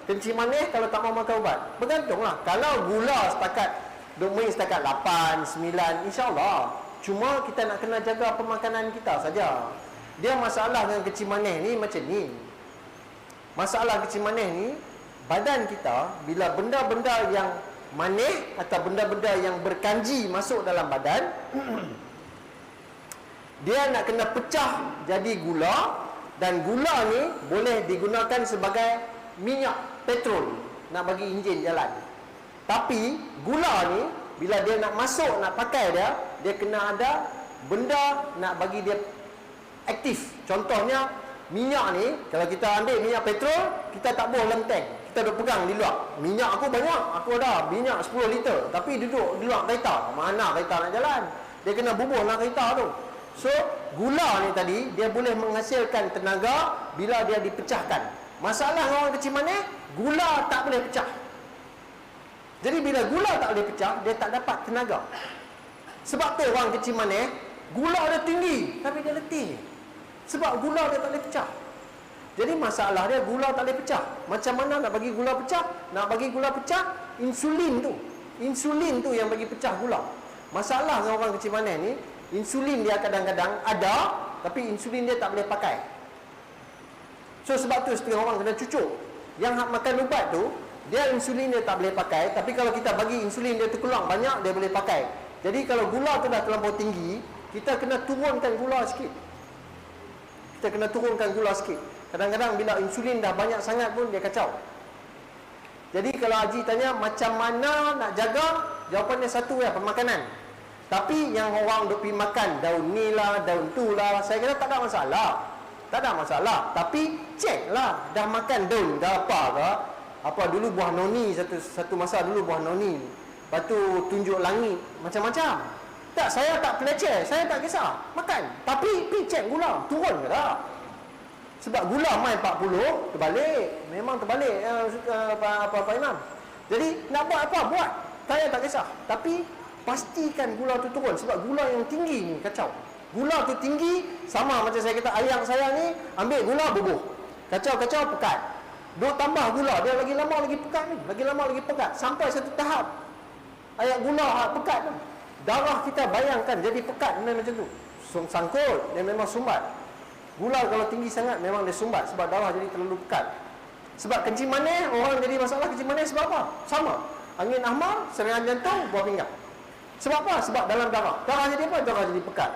Kencing manis kalau tak mau makan ubat? Bergantunglah. Kalau gula setakat 8, 9, insya-Allah. Cuma kita nak kena jaga pemakanan kita saja. Dia masalah dengan kencing manis ni macam ni. Masalah kencing manis ni, badan kita bila benda-benda yang manis atau benda-benda yang berkanji masuk dalam badan dia nak kena pecah jadi gula, dan gula ni boleh digunakan sebagai minyak petrol nak bagi enjin jalan. Tapi gula ni bila dia nak masuk, nak pakai dia kena ada benda nak bagi dia aktif. Contohnya minyak ni, kalau kita ambil minyak petrol, kita tak boleh dalam tank, kita duduk pegang di luar. Minyak aku banyak, aku ada minyak 10 liter, tapi duduk di luar kereta, mana kereta nak jalan? Dia kena bubuh dalam kereta tu. So gula ni tadi dia boleh menghasilkan tenaga bila dia dipecahkan. Masalah orang kencing manis, gula tak boleh pecah. Jadi bila gula tak boleh pecah, dia tak dapat tenaga. Sebab tu orang kencing manis, gula dia tinggi tapi dia letih. Sebab gula dia tak boleh pecah. Jadi masalah dia gula tak boleh pecah. Macam mana nak bagi gula pecah? Nak bagi gula pecah, insulin tu. Insulin tu yang bagi pecah gula. Masalah dengan orang kencing manis ni, insulin dia kadang-kadang ada, tapi insulin dia tak boleh pakai. So sebab tu setengah orang kena cucuk. Yang makan ubat tu, dia insulin dia tak boleh pakai, tapi kalau kita bagi insulin dia terkeluar banyak, dia boleh pakai. Jadi kalau gula tu dah terlampau tinggi, kita kena turunkan gula sikit. Kita kena turunkan gula sikit. Kadang-kadang bila insulin dah banyak sangat pun dia kacau. Jadi kalau Haji tanya macam mana nak jaga, jawapannya satu ya, pemakanan. Tapi yang orang duk pergi makan daun ni lah, daun tu lah, saya kata tak ada masalah. Tak ada masalah. Tapi cek lah, dah makan daun dah apa ke? Apa dulu buah noni, satu masa dulu buah noni. Lepas tu tunjuk langit, macam-macam. Tak, saya tak peleceh, saya tak kisah. Makan. Tapi pergi cek gula, turun ke tak? Sebab gula main 40, terbalik. Memang terbalik apa Imam. Jadi nak buat apa? Buat. Saya tak kisah. Tapi pastikan gula tu turun. Sebab gula yang tinggi ni kacau. Gula tu tinggi, sama macam saya kata ayam saya ni, ambil gula bubuh. Kacau-kacau pekat. Duk tambah gula, dia lagi lama lagi pekat ni. Lagi lama lagi pekat. Sampai satu tahap ayam gula pekat tu. Darah kita bayangkan jadi pekat macam tu. Sangkut, dia memang sumbat. Gula kalau tinggi sangat memang dia sumbat sebab darah jadi terlalu pekat. Sebab kencing manis, orang jadi masalah kencing manis sebab apa? Sama. Angin ahmar, serangan jantung, buah pinggang. Sebab apa? Sebab dalam darah. Darah jadi apa? Darah jadi pekat.